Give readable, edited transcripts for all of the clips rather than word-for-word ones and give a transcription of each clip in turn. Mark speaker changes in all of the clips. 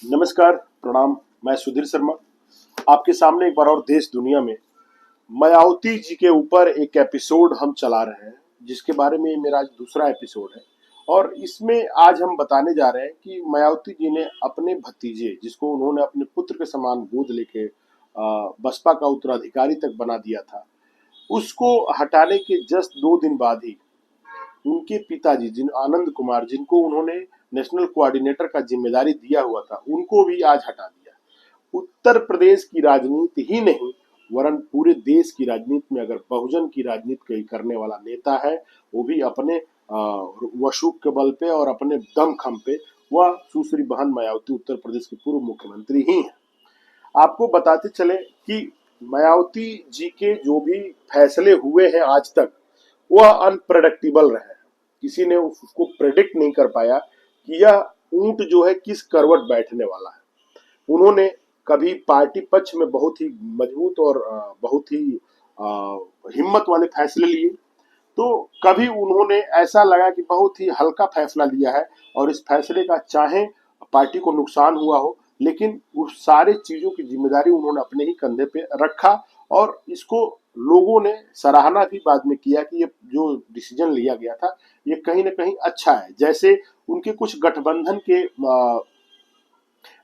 Speaker 1: नमस्कार, प्रणाम। मैं सुधीर शर्मा आपके सामने एक बार और देश दुनिया में मायावती जी के ऊपर एक एपिसोड हम चला रहे हैं, जिसके बारे में मेरा आज दूसरा एपिसोड है। और इसमें आज हम बताने जा रहे हैं कि मायावती जी ने अपने भतीजे, जिसको उन्होंने अपने पुत्र के समान गोद लेके बसपा का उत्तराधिकारी तक बना दिया था, उसको हटाने के जस्ट 2 दिन बाद ही उनके पिताजी जिन आनंद कुमार, जिनको उन्होंने नेशनल कोऑर्डिनेटर का जिम्मेदारी दिया हुआ था, उनको भी आज हटा दिया। उत्तर प्रदेश की राजनीति ही नहीं वरन पूरे देश की राजनीति में अगर बहुजन की राजनीति करने वाला नेता है, वो भी अपने वसूख के बल पे और अपने दमखम पे, वह सुश्री बहन मायावती उत्तर प्रदेश की पूर्व मुख्यमंत्री ही है। आपको बताते चले कि मायावती जी के जो भी फैसले हुए हैं आज तक, वह अनप्रेडिक्टेबल रहे। किसी ने उसको प्रेडिक्ट नहीं कर पाया कि यह ऊंट जो है किस करवट बैठने वाला है। उन्होंने कभी पार्टी पक्ष में बहुत ही मजबूत और बहुत ही हिम्मत वाले फैसले लिए, तो कभी उन्होंने ऐसा लगा कि बहुत ही हल्का फैसला लिया है और इस फैसले का चाहे पार्टी को नुकसान हुआ हो, लेकिन उस सारे चीजों की जिम्मेदारी उन्होंने अपने ही कंधे पे रखा। और इसको लोगों ने सराहना भी बाद में किया कि ये जो डिसीजन लिया गया था, ये कहीं ना कहीं अच्छा है। जैसे उनके कुछ गठबंधन के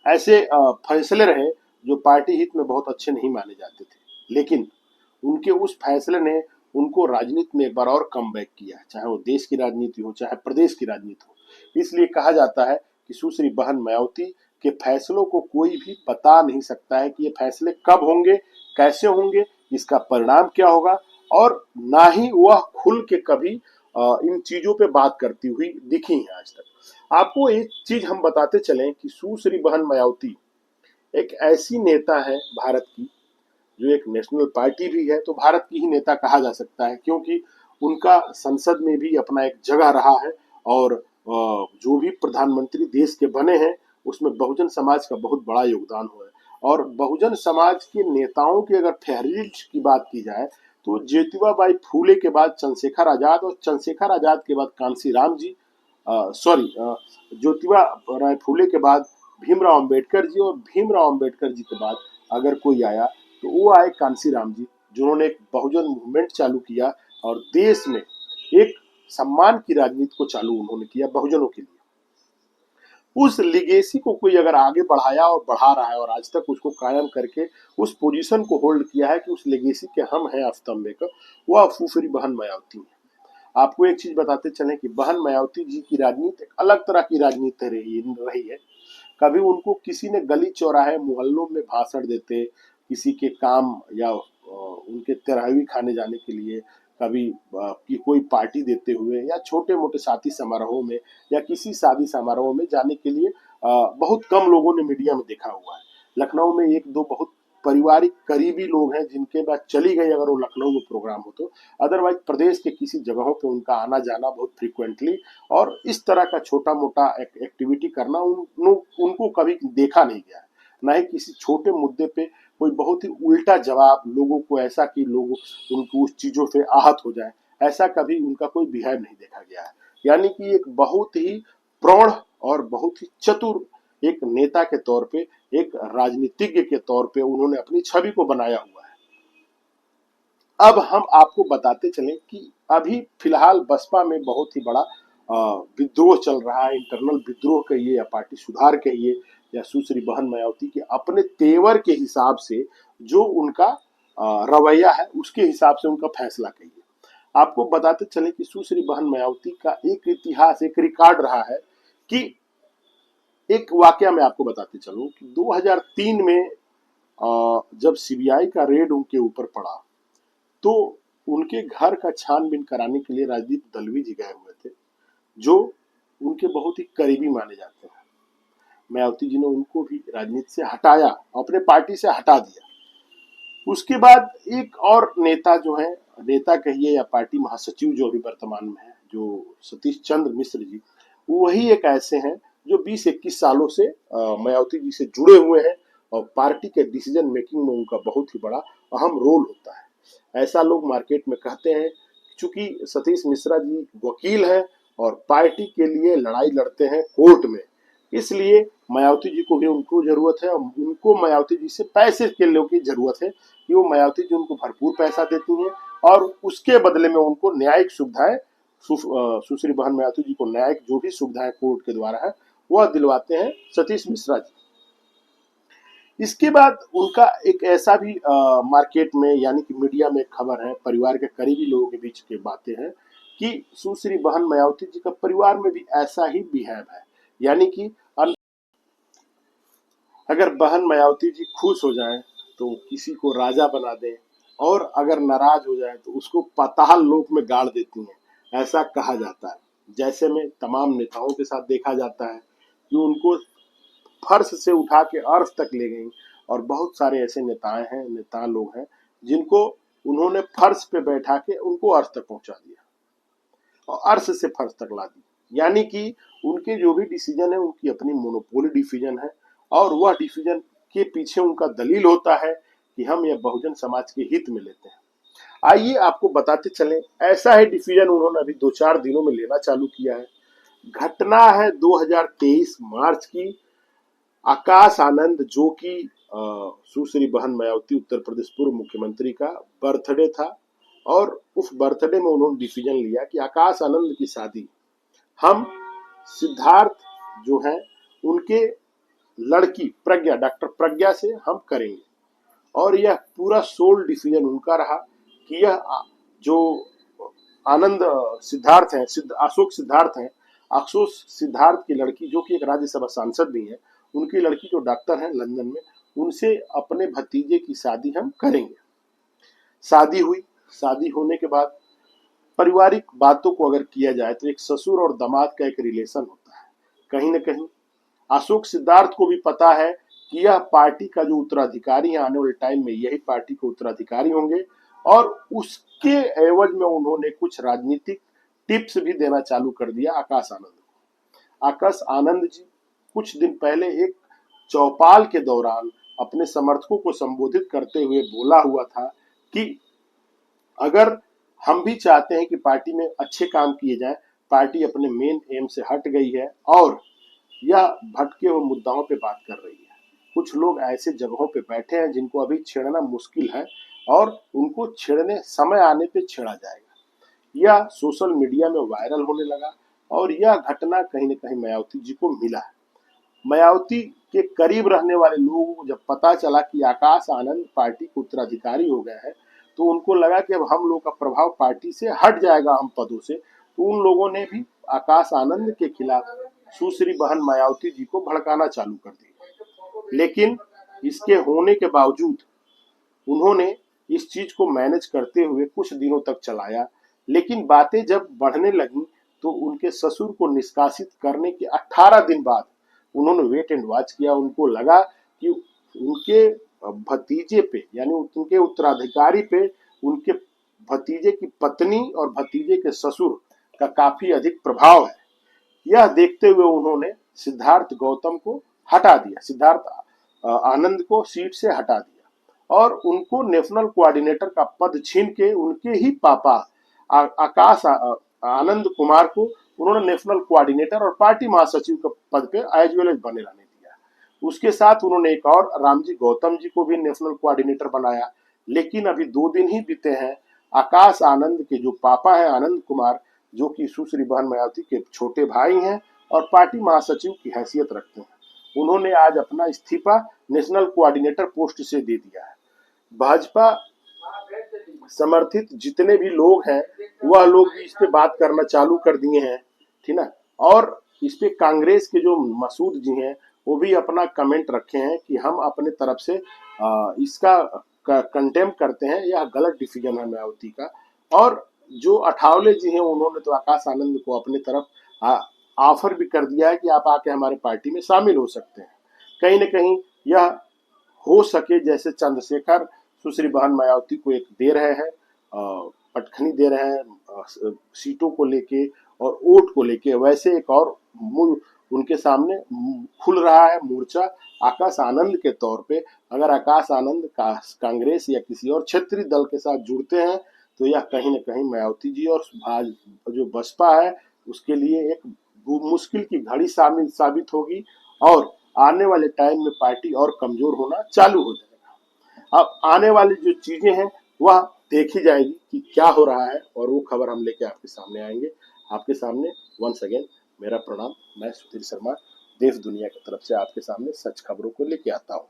Speaker 1: ऐसे फैसले रहे जो पार्टी हित में बहुत अच्छे नहीं माने जाते थे, लेकिन उनके उस फैसले ने उनको राजनीति में एक बार और कम बैक किया, चाहे वो देश की राजनीति हो चाहे प्रदेश की राजनीति हो। इसलिए कहा जाता है कि सुश्री बहन मायावती के फैसलों को कोई भी बता नहीं सकता है कि ये फैसले कब होंगे, कैसे होंगे, इसका परिणाम क्या होगा, और ना ही वह खुल के कभी इन चीजों पे बात करती हुई दिखी है आज तक। आपको एक चीज हम बताते चलें कि सुश्री बहन मायावती एक ऐसी नेता है भारत की, जो एक नेशनल पार्टी भी है, तो भारत की ही नेता कहा जा सकता है, क्योंकि उनका संसद में भी अपना एक जगह रहा है। और जो भी प्रधानमंत्री देश के बने हैं, उसमें बहुजन समाज का बहुत बड़ा योगदान हुआ है। और बहुजन समाज के नेताओं की अगर फहरिस्त की बात की जाए, तो ज्योतिबा बाई फूले के बाद चंद्रशेखर आजाद, और चंद्रशेखर आजाद के बाद कांशीराम जी, सॉरी, ज्योतिबा राय फूले के बाद भीमराव अंबेडकर जी, और भीमराव अंबेडकर जी के बाद अगर कोई आया तो वो आए कांशीराम जी, जिन्होंने एक बहुजन मूवमेंट चालू किया और देश में एक सम्मान की राजनीति को चालू उन्होंने किया बहुजनों के लिए। उस लिगेसी को कोई अगर आगे बढ़ाया और बढ़ा रहा है और आज तक उसको कायम करके उस पोजीशन को होल्ड किया है कि उस लेगेसी के हम हैं स्तंभ, वह फूफरी बहन मायावती है। आपको एक चीज बताते चलें कि बहन मायावती जी की राजनीति एक अलग तरह की राजनीति रही है। कभी उनको किसी ने गली चौराहे मोहल्लों में भाषण देते, किसी के काम या उनके तेरहवीं खाने जाने के लिए, कभी कि कोई पार्टी देते हुए, या छोटे मोटे शादी समारोह में या किसी शादी समारोह में जाने के लिए बहुत कम लोगों ने मीडिया में देखा हुआ है। लखनऊ में एक दो बहुत पारिवारिक करीबी लोग हैं जिनके बाद चली गई अगर वो लखनऊ में प्रोग्राम हो तो, अदरवाइज प्रदेश के किसी जगहों पे उनका आना जाना बहुत फ्रिक्वेंटली, और इस तरह का छोटा मोटा एक्टिविटी करना उनको कभी देखा नहीं गया है। न ही किसी छोटे मुद्दे पे कोई बहुत ही उल्टा जवाब लोगों को, ऐसा कि लोग उनको उस चीजों से आहत हो जाए, ऐसा कभी उनका कोई बिहेव नहीं देखा गया है। यानी कि एक बहुत ही प्रौढ़ और बहुत ही चतुर एक नेता के तौर पे, एक राजनीतिज्ञ के तौर पे उन्होंने अपनी छवि को बनाया हुआ है। अब हम आपको बताते चलें कि अभी फिलहाल बसपा में बहुत ही बड़ा विद्रोह चल रहा है। इंटरनल विद्रोह कहिए या पार्टी सुधार कहिए या सुश्री बहन मायावती के अपने तेवर के हिसाब से जो उनका रवैया है, उसके हिसाब से उनका फैसला कहिए। आपको बताते चले कि सुश्री बहन मायावती का एक इतिहास, एक रिकॉर्ड रहा है कि एक वाकया मैं आपको बताते चलूं कि 2003 में जब सीबीआई का रेड उनके ऊपर पड़ा, तो उनके घर का छानबीन कराने के लिए राजदीप दलवी जी गए हुए थे, जो उनके बहुत ही करीबी माने जाते हैं। मायावती जी ने उनको भी राजनीति से हटाया, अपने पार्टी से हटा दिया। उसके बाद एक और नेता जो है, नेता कहिए या पार्टी महासचिव जो अभी वर्तमान में है, जो सतीश चंद्र मिश्र जी, वही एक ऐसे हैं जो 20-21 सालों से मायावती जी से जुड़े हुए हैं, और पार्टी के डिसीजन मेकिंग में उनका बहुत ही बड़ा अहम रोल होता है। ऐसा लोग मार्केट में कहते हैं। चूंकि सतीश मिश्रा जी वकील हैं और पार्टी के लिए लड़ाई लड़ते हैं कोर्ट में, इसलिए मायावती जी को भी उनको जरूरत है, और उनको मायावती जी से पैसे के लोगों की जरूरत है कि वो मायावती जी उनको भरपूर पैसा देती हैं और उसके बदले में उनको न्यायिक सुविधाएं, सुश्री बहन मायावती जी को न्यायिक जो भी सुविधाएं कोर्ट के द्वारा है वह दिलवाते हैं सतीश मिश्रा जी। इसके बाद उनका एक ऐसा भी मार्केट में यानी कि मीडिया में खबर है, परिवार के करीबी लोगों के बीच की बातें हैं कि सुश्री बहन मायावती जी का परिवार में भी ऐसा ही बिहेव है, यानी कि अगर बहन मायावती जी खुश हो जाएं तो किसी को राजा बना दें, और अगर नाराज हो जाए तो उसको पाताल लोक में गाड़ देती हैं, ऐसा कहा जाता है। जैसे में तमाम नेताओं के साथ देखा जाता है कि उनको फर्श से उठा के अर्श तक ले गई, और बहुत सारे ऐसे नेता लोग हैं जिनको उन्होंने फर्श पे बैठा के उनको अर्श तक पहुंचा दिया और अर्श से फर्श तक ला दी। यानी कि उनके जो भी डिसीजन है उनकी अपनी मोनोपोली डिसीजन है, और वह डिसीजन के पीछे उनका दलील होता है कि हम यह बहुजन समाज के हित में लेते हैं। आइए आपको बताते चलें, ऐसा है डिसीजन उन्होंने अभी 2-4 दिनों में लेना चालू किया है। घटना है 2023 मार्च की। आकाश आनंद जो कि सुश्री बहन मायावती उत्तर प्रदेश पूर्व मुख्यमंत्री का बर्थडे था, और उस बर्थडे में उन्होंने डिसीजन लिया कि आकाश आनंद की शादी हम सिद्धार्थ जो है उनके लड़की प्रज्ञा, डॉक्टर प्रज्ञा से हम करेंगे। और यह पूरा सोल डिसीजन उनका रहा कि यह जो आनंद सिद्धार्थ हैं, अशोक सिद्धार्थ हैं, अशोक सिद्धार्थ की लड़की जो कि एक राज्यसभा सांसद भी है, उनकी लड़की जो डॉक्टर है लंदन में, उनसे अपने भतीजे की शादी हम करेंगे। शादी हुई। शादी होने के बाद पारिवारिक बातों को अगर किया जाए तो एक ससुर और दामाद का एक रिलेशन होता है। कहीं ना कहीं अशोक सिद्धार्थ को भी पता है कि यह पार्टी का जो उत्तराधिकारी है, आने वाले टाइम में यही पार्टी के उत्तराधिकारी होंगे, और उसके एवज में उन्होंने कुछ राजनीतिक टिप्स भी देना चालू कर दिया आकाश आनंद को। आकाश आनंद जी कुछ दिन पहले एक चौपाल के दौरान अपने समर्थकों को संबोधित करते हुए बोला हुआ था कि अगर हम भी चाहते हैं कि पार्टी में अच्छे काम किए जाएं, पार्टी अपने मेन एम से हट गई है और यह भटके हुए मुद्दाओं पे बात कर रही है। कुछ लोग ऐसे जगहों पे बैठे हैं जिनको अभी छेड़ना मुश्किल है, और उनको छेड़ने समय आने पे छेड़ा जाएगा। यह सोशल मीडिया में वायरल होने लगा, और यह घटना कहीं न कहीं मायावती जी को मिला है। मायावती के करीब रहने वाले लोगों को जब पता चला कि आकाश आनंद पार्टी के उत्तराधिकारी हो गए हैं, तो उनको लगा कि अब हम लोग का प्रभाव पार्टी से हट जाएगा, हम पदों से। तो उन लोगों ने भी आकाश आनंद के खिलाफ सुश्री बहन मायावती जी को भड़काना चालू कर दिया। लेकिन इसके होने के बावजूद उन्होंने इस चीज को मैनेज करते हुए कुछ दिनों तक चलाया। लेकिन बातें जब बढ़ने लगी तो उनके ससुर को निष्कासित करने के 18 दिन बाद उन्होंने वेट एंड वॉच किया। उनको लगा कि उनके भतीजे पे यानी उनके उत्तराधिकारी पे उनके भतीजे की पत्नी और भतीजे के ससुर का काफी अधिक प्रभाव है। यह देखते हुए उन्होंने सिद्धार्थ गौतम को हटा दिया, सिद्धार्थ आनंद को सीट से हटा दिया, और उनको नेशनल कोऑर्डिनेटर का पद छीन के उनके ही पापा आकाश आनंद कुमार को उन्होंने नेशनल कोऑर्डिनेटर और पार्टी महासचिव के पद पे एज वेल एज बने रहने दिया। उसके साथ उन्होंने एक और रामजी गौतम जी को भी नेशनल कोऑर्डिनेटर बनाया। लेकिन अभी 2 दिन ही बीते हैं, आकाश आनंद के जो पापा हैं आनंद कुमार, जो कि सुश्री बहन मायावती के छोटे भाई हैं और पार्टी महासचिव की हैसियत रखते हैं, उन्होंने आज अपना इस्तीफा नेशनल कोऑर्डिनेटर पोस्ट से दे दिया है। भाजपा समर्थित जितने भी लोग हैं वह लोग भी इस पे बात करना चालू कर दिए हैं, ठीक ना। और इस पे कांग्रेस के जो मसूद जी हैं वो भी अपना कमेंट रखे हैं कि हम अपने तरफ से इसका कंटेम करते हैं, यह गलत डिसीजन है मायावती का। और जो अठावले जी हैं उन्होंने तो आकाश आनंद को अपने तरफ ऑफर भी कर दिया है कि आप आके हमारे पार्टी में शामिल हो सकते हैं। कहीं ना कहीं यह हो सके जैसे चंद्रशेखर सुश्री बहन मायावती को एक दे रहे हैं, पटखनी दे रहे हैं सीटों को लेके और वोट को लेके, वैसे एक और उनके सामने खुल रहा है मोर्चा आकाश आनंद के तौर पे। अगर आकाश आनंद कांग्रेस या किसी और क्षेत्रीय दल के साथ जुड़ते हैं तो यह कहीं न कहीं मायावती जी और जो बसपा है उसके लिए एक मुश्किल की घड़ी साबित होगी, और आने वाले टाइम में पार्टी और कमजोर होना चालू हो जाएगा। अब आने वाली जो चीजें हैं वह देखी जाएगी कि क्या हो रहा है, और वो खबर हम लेके आपके सामने आएंगे। आपके सामने वंस अगेन मेरा प्रणाम। मैं सुधीर शर्मा देश दुनिया की तरफ से आपके सामने सच खबरों को लेके आता हूँ।